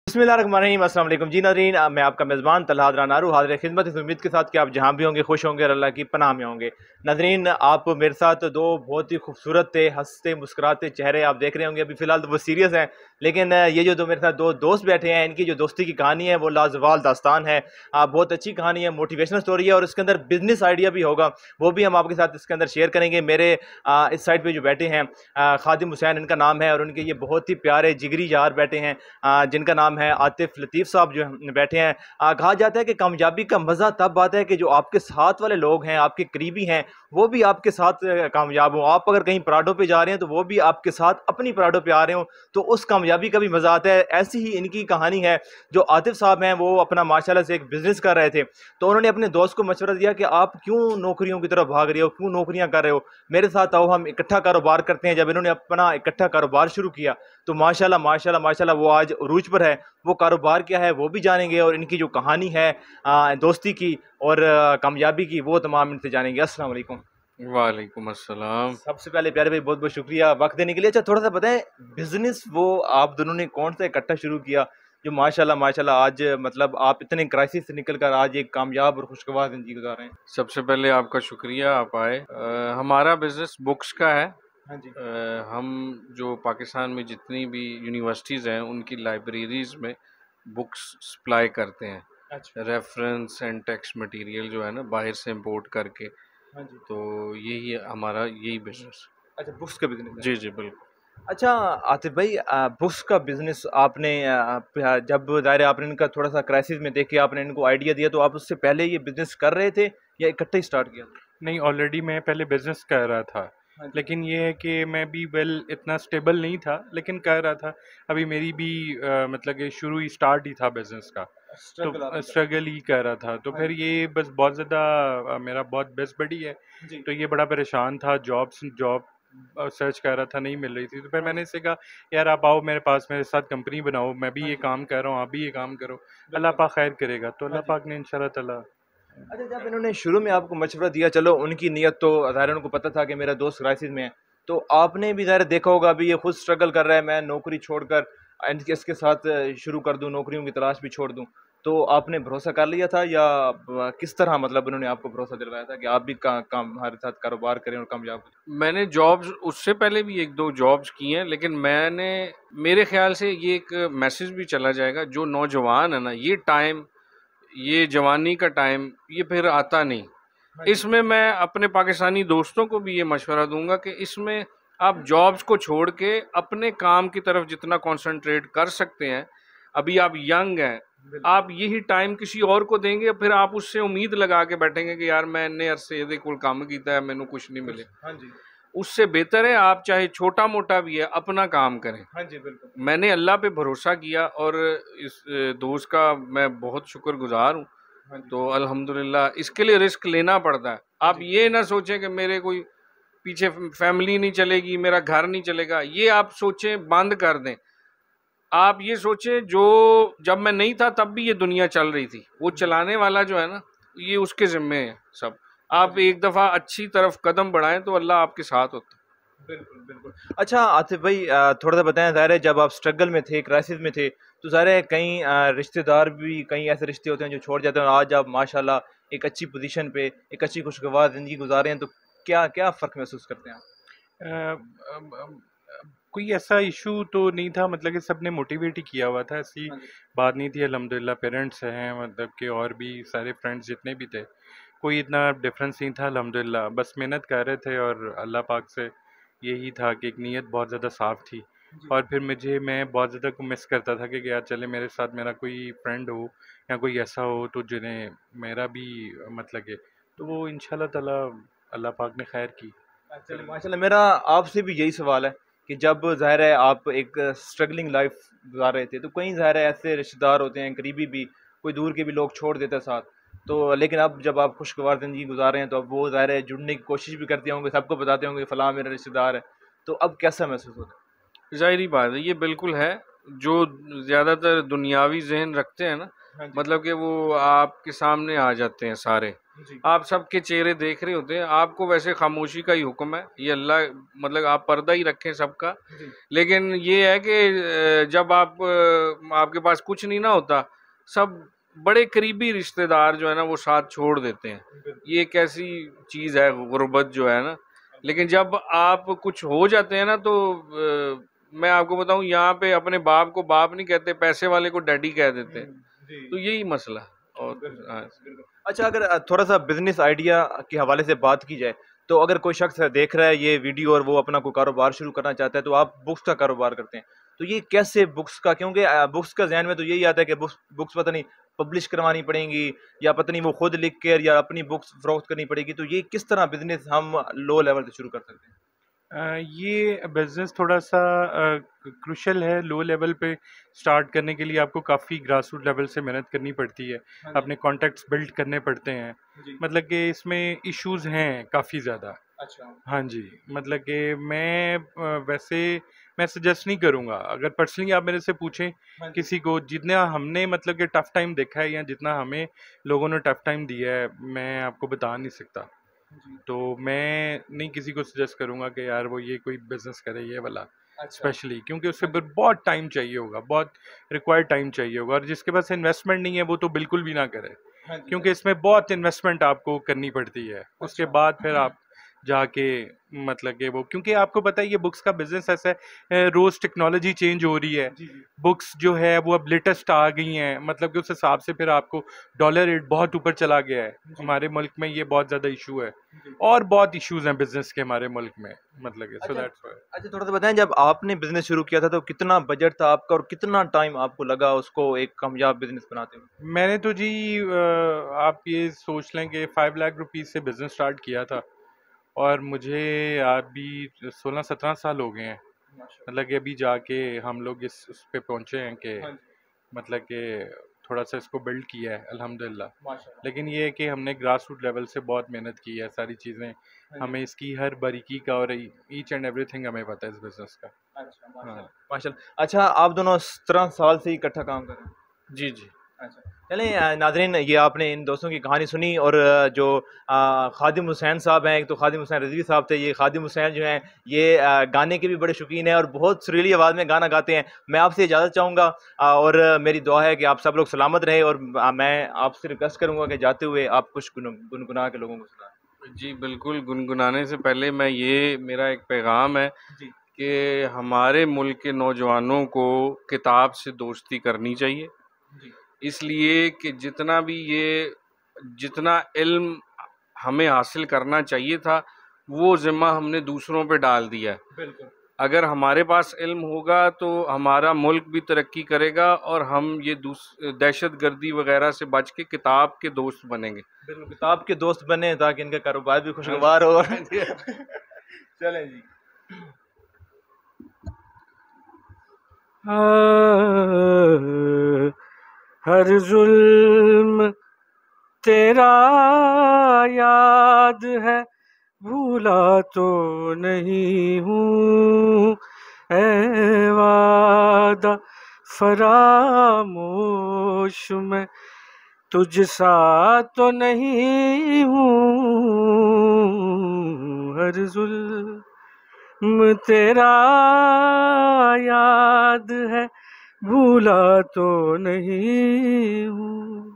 बिस्मिल्लाहिर्रहमानिर्रहीम। अस्सलाम वालेकुम जी नाज़रीन, मैं आपका मेज़बान तलहा नारू हाज़िर खिदमत इस उम्मीद के साथ कि आप जहाँ भी होंगे खुश होंगे और अल्लाह की पनाह में होंगे। नाज़रीन, आप मेरे साथ दो बहुत ही खूबसूरत थे हंसते मुस्कुराते चेहरे आप देख रहे होंगे। अभी फ़िलहाल तो वो सीरियस हैं, लेकिन ये जो मेरे साथ दो दोस्त बैठे हैं, इनकी जो दोस्ती की कहानी है वो लाजवाल दास्तान है। बहुत अच्छी कहानी है, मोटिवेशनल स्टोरी है और इसके अंदर बिज़नेस आइडिया भी होगा, वो भी हम आपके साथ इसके अंदर शेयर करेंगे। मेरे इस साइड पर जो बैठे हैं खादिम हुसैन इनका नाम है और उनके ये बहुत ही प्यारे जिगरी यार बैठे हैं जिनका नाम है आतिफ लतीफ़ साहब जो बैठे हैं। कहा जाता है कि कामयाबी का मज़ा तब आता है कि जो आपके साथ वाले लोग हैं, आपके करीबी हैं, वो भी आपके साथ कामयाब हों। आप अगर कहीं पराडों पे जा रहे हैं तो वो भी आपके साथ अपनी पराडों पे आ रहे हों, तो उस कामयाबी का भी मज़ा आता है। ऐसी ही इनकी कहानी है। जो आतिफ साहब हैं वो अपना माशाल्लाह से एक बिज़नेस कर रहे थे, तो उन्होंने अपने दोस्त को मशवरा दिया कि आप क्यों नौकरियों की तरफ भाग रहे हो, क्यों नौकरियां कर रहे हो, मेरे साथ आओ हम इकट्ठा कारोबार करते हैं। जब इन्होंने अपना इकट्ठा कारोबार शुरू किया तो माशाल्लाह माशाल्लाह माशाल्लाह वो आज उरूज पर है। वो कारोबार क्या है वो भी जानेंगे और इनकी जो कहानी है दोस्ती की और कामयाबी की वो तमाम इनसे जानेंगे। अस्सलाम वालेकुम। वालेकुम अस्सलाम। सबसे पहले प्यारे भाई बहुत बहुत शुक्रिया वक्त देने के लिए। अच्छा, थोड़ा सा बताएं बिजनेस वो आप दोनों ने कौन सा इकट्ठा शुरू किया जो माशाल्लाह माशाल्लाह आज मतलब आप इतने क्राइसिस से निकल कर आज एक कामयाब और खुशगवार जिंदगी गुजार रहे हैं। सबसे पहले आपका शुक्रिया, आप आए। हमारा बिज़नेस बुक्स का है। हाँ जी। हम जो पाकिस्तान में जितनी भी यूनिवर्सिटीज़ हैं उनकी लाइब्रेरीज़ में बुक्स सप्लाई करते हैं। अच्छा। रेफरेंस एंड टेक्स्ट मटेरियल जो है ना बाहर से इंपोर्ट करके, हाँ जी। तो यही है हमारा यही बिज़नेस। अच्छा, बुक्स का बिजनेस है। जी जी बिल्कुल। अच्छा आतिफ भाई, बुक्स का बिजनेस आपने जब ज़ाहिर है आपने इनका थोड़ा सा क्राइसिस में देख के आपने इनको आइडिया दिया, तो आप उससे पहले ये बिजनेस कर रहे थे या इकट्ठे ही स्टार्ट किया? नहीं, ऑलरेडी मैं पहले बिजनेस कर रहा था, हाँ जी। लेकिन ये है कि मैं भी इतना स्टेबल नहीं था, लेकिन कर रहा था। अभी मेरी भी मतलब कि शुरू ही स्टार्ट ही था बिजनेस का, स्ट्रगल तो स्ट्रगल ही कर रहा था। तो हाँ फिर जी। ये बस बहुत ज़्यादा मेरा बहुत बेस्ट बडी है, जी। तो ये बड़ा परेशान था। जॉब सर्च कर रहा था, नहीं मिल रही थी। तो फिर हाँ मैंने जी। इससे कहा यार आप आओ मेरे पास, मेरे साथ कंपनी बनाओ, मैं भी हाँ ये जी। काम कर रहा हूँ, आप भी ये काम करो, अल्लाह बिल्कुल। पाक खैर करेगा। तो हाँ अल्लाह जी। पाक ने इंशाल्लाह ताला। अच्छा, जब इन्होंने शुरू में आपको मशवरा दिया, चलो उनकी नीयत तो ज़ाहिर है उनको पता था कि मेरा दोस्त क्राइसिस में है, तो आपने भी ज़ाहिर देखा होगा अभी ये खुद स्ट्रगल कर रहा है, मैं नौकरी छोड़कर इसके साथ शुरू कर दूं, नौकरियों की तलाश भी छोड़ दूं, तो आपने भरोसा कर लिया था या किस तरह मतलब उन्होंने आपको भरोसा दिलवाया था कि आप भी काम हमारे साथ कारोबार करें और कामयाब हो जाएं? मैंने जॉब्स उससे पहले भी एक दो जॉब्स की हैं, लेकिन मेरे ख्याल से ये एक मैसेज भी चला जाएगा, जो नौजवान है ना, ये जवानी का टाइम ये फिर आता नहीं। हाँ जी। इसमें मैं अपने पाकिस्तानी दोस्तों को भी ये मशवरा दूंगा कि इसमें आप जॉब्स को छोड़ के अपने काम की तरफ जितना कंसंट्रेट कर सकते हैं। अभी आप यंग हैं, बिल्कुल। आप यही टाइम किसी और को देंगे, फिर आप उससे उम्मीद लगा के बैठेंगे कि यार मैं इन्ने अरसे ये कोई काम किया है, मैनू कुछ नहीं मिले। हाँ जी। उससे बेहतर है आप चाहे छोटा मोटा भी है अपना काम करें। हाँ जी। बिल्कुल। मैंने अल्लाह पे भरोसा किया और इस दोस्त का मैं बहुत शुक्रगुजार हूँ। हाँ जी। तो अल्हम्दुलिल्लाह इसके लिए रिस्क लेना पड़ता है। आप जी। ये ना सोचें कि मेरे कोई पीछे फैमिली नहीं चलेगी, मेरा घर नहीं चलेगा, ये आप सोचें बंद कर दें। आप ये सोचें जो जब मैं नहीं था तब भी ये दुनिया चल रही थी, वो चलाने वाला जो है ना ये उसके ज़िम्मे है सब। हाँ आप जी। एक दफ़ा अच्छी तरफ कदम बढ़ाएं तो अल्लाह आपके साथ होता है। बिल्कुल, बिल्कुल। अच्छा आतिफ भाई, थोड़ा सा बताएँ, ज़ाहिर है जब आप स्ट्रगल में थे, क्राइसिस में थे, तो ज़ाहिर है कई रिश्तेदार भी कई ऐसे रिश्ते होते हैं जो छोड़ जाते हैं और आज आप माशाल्लाह एक अच्छी पोज़ीशन पे, एक अच्छी खुशगवार ज़िंदगी गुज़ार रहे हैं, तो क्या क्या फ़र्क महसूस करते हैं आप? अ, अम, अम, कोई ऐसा इशू तो नहीं था, मतलब कि सबने मोटिवेट ही किया हुआ था, ऐसी हाँ जी। बात नहीं थी। अल्हम्दुलिल्लाह पेरेंट्स हैं, मतलब कि और भी सारे फ्रेंड्स जितने भी थे, कोई इतना डिफरेंस नहीं था अल्हम्दुलिल्लाह। बस मेहनत कर रहे थे और अल्लाह पाक से यही था कि एक नीयत बहुत ज़्यादा साफ़ थी। जी। और फिर मैं बहुत ज़्यादा को मिस करता था कि यार चले मेरे साथ मेरा कोई फ्रेंड हो या कोई ऐसा हो तो जिन्हें मेरा भी मतलब कि, तो वो इंशाल्लाह ताला अल्लाह पाक ने खैर की। चलिए माशाल्लाह, मेरा आपसे भी यही सवाल है कि जब ज़ाहिर है आप एक स्ट्रगलिंग लाइफ गुजार रहे थे, तो कई ज़ाहिर है ऐसे रिश्तेदार होते हैं, करीबी भी, कोई दूर के भी लोग छोड़ देते हैं साथ, तो लेकिन अब जब आप खुशगवार ज़िंदगी गुजार रहे हैं तो अब वो ज़ाहिर है जुड़ने की कोशिश भी करते होंगे, सबको बताते होंगे फ़लाँ मेरा रिश्तेदार है, तो अब कैसा महसूस होता है? ज़ाहिरी बात है, ये बिल्कुल है। जो ज़्यादातर दुनियावी ज़हन रखते हैं ना, हाँ जी। मतलब कि वो आपके सामने आ जाते हैं सारे। آپ سب کے چہرے دیکھ رہے ہوتے ہیں. آپ کو ویسے خاموشی کا ہی حکم ہے, یہ اللہ مطلب آپ پردہ ہی رکھیں سب کا. لیکن یہ ہے کہ جب آپ کے پاس کچھ نہیں نہ ہوتا, سب بڑے قریبی رشتہ دار جو ہے نا وہ ساتھ چھوڑ دیتے ہیں. یہ ایک ایسی چیز ہے غربت جو ہے نا. لیکن جب آپ کچھ ہو جاتے ہیں نا تو میں آپ کو بتاؤں, یہاں پہ اپنے باپ کو باپ نہیں کہتے, پیسے والے کو ڈیڈی کہہ دیتے ہیں. تو یہی مسئلہ. اور اچھا, اگر تھوڑا سا بزنس آئیڈیا کے حوالے سے بات کی جائے تو اگر کوئی شخص دیکھ رہا ہے یہ ویڈیو اور وہ اپنا کوئی کاروبار شروع کرنا چاہتا ہے, تو آپ بکس کا کاروبار کرتے ہیں, تو یہ کیسے بکس کا, کیونکہ بکس کا ذہن میں تو یہی آتا ہے کہ بکس پتہ نہیں پبلش کروانی پڑیں گی یا پتہ نہیں وہ خود لکھ کے یا اپنی بکس فروخت کرنی پڑے گی, تو یہ کس طرح بزنس ہم لو لیول سے شروع کر سکتے ہیں؟ یہ بزنس تھوڑا سا کروشل ہے. لو لیول پہ سٹارٹ کرنے کے لیے آپ کو کافی گراس روٹ لیول سے محنت کرنی پڑتی ہے, اپنے کانٹیکٹس بلڈ کرنے پڑتے ہیں. مطلب کہ اس میں ایشوز ہیں کافی زیادہ. ہاں جی, مطلب کہ میں ویسے میں سجیسٹ نہیں کروں گا. اگر پرسنلی آپ میرے سے پوچھیں کسی کو, جتنا ہم نے مطلب کہ ٹف ٹائم دیکھا ہے یا جتنا ہمیں لوگوں نے ٹف ٹائم دیا ہے, میں آپ کو بتا نہیں سکتا. تو میں نہیں کسی کو سجیسٹ کروں گا کہ یار وہ یہ کوئی بزنس کرے یہ والا, اسپیشلی کیونکہ اس سے بہت ٹائم چاہیے ہوگا, بہت ریکوائرڈ ٹائم چاہیے ہوگا. اور جس کے پاس انویسٹمنٹ نہیں ہے وہ تو بالکل بھی نہ کرے, کیونکہ اس میں بہت انویسٹمنٹ آپ کو کرنی پڑتی ہے. اس کے بعد پھر آپ جا کے مطلب کہ وہ, کیونکہ آپ کو پتہ ہے یہ بکس کا بزنس ایسا ہے, روز ٹیکنالوجی چینج ہو رہی ہے. بکس جو ہے وہ اب لیٹسٹ آ گئی ہیں, مطلب کہ اس حساب سے پھر آپ کو ڈالر ریٹ بہت اوپر چلا گیا ہے. ہمارے ملک میں یہ بہت زیادہ ایشو ہے, اور بہت ایشوز ہیں بزنس کے ہمارے ملک میں. مطلب اچھا, تھوڑا سا بتائیں, جب آپ نے بزنس شروع کیا تھا تو کتنا بجٹ تھا آپ کا اور کتنا ٹائم آپ کو لگا اس کو ایک کامیاب بزنس بناتے ہوئے؟ میں نے تو جی آپ یہ سوچ لیں کہ 5 لاکھ روپیز سے بزنس سٹارٹ کیا تھا, اور مجھے ابھی 16-17 سال ہو گئے ہیں. مطلب کہ ابھی جا کے ہم لوگ اس پہ پہنچے ہیں کہ مطلب کہ تھوڑا سا اس کو بلڈ کیا ہے الحمدللہ. لیکن یہ ہے کہ ہم نے گراس روٹ لیول سے بہت محنت کی ہے. ساری چیزیں ہمیں اس کی ہر باریکی کا اور ایچ اینڈ ایوری تھنگ ہمیں پتہ ہے اس بزنس کا. ماشاء اللہ. اچھا, آپ دونوں 17 سال سے اکٹھا کام کر رہے ہیں؟ جی جی. اچھا, چلیں ناظرین, یہ آپ نے ان دوستوں کی کہانی سنی. اور جو خادم حسین صاحب ہیں, ایک تو خادم حسین رضوی صاحب تھے, یہ خادم حسین جو ہیں یہ گانے کے بھی بڑے شوقین ہیں اور بہت سریلی آواز میں گانا گاتے ہیں. میں آپ سے اجازت چاہوں گا, اور میری دعا ہے کہ آپ سب لوگ سلامت رہیں, اور میں آپ سے ریکویسٹ کروں گا کہ جاتے ہوئے آپ کچھ گنگنا کے لوگوں کو سنائیں. جی بالکل. گنگنانے سے پہلے میں یہ میرا ایک پیغام ہے کہ ہمارے ملک کے نوجوانوں کو کتاب سے دوستی کرنی چاہیے. اس لیے کہ جتنا علم ہمیں حاصل کرنا چاہیے تھا وہ ذمہ ہم نے دوسروں پہ ڈال دیا ہے. اگر ہمارے پاس علم ہوگا تو ہمارا ملک بھی ترقی کرے گا, اور ہم یہ دہشت گردی وغیرہ سے بچ کے کتاب کے دوست بنیں گے. بالکل, کتاب کے دوست بنے تاکہ ان کا کاروبار بھی خوشگوار ہو. چلیں جی. ہر ظلم تیرا یاد ہے, بھولا تو نہیں ہوں, اے وعدہ فراموش میں تجھ سا تو نہیں ہوں. ہر ظلم تیرا یاد ہے, بھولا تو نہیں ہوں.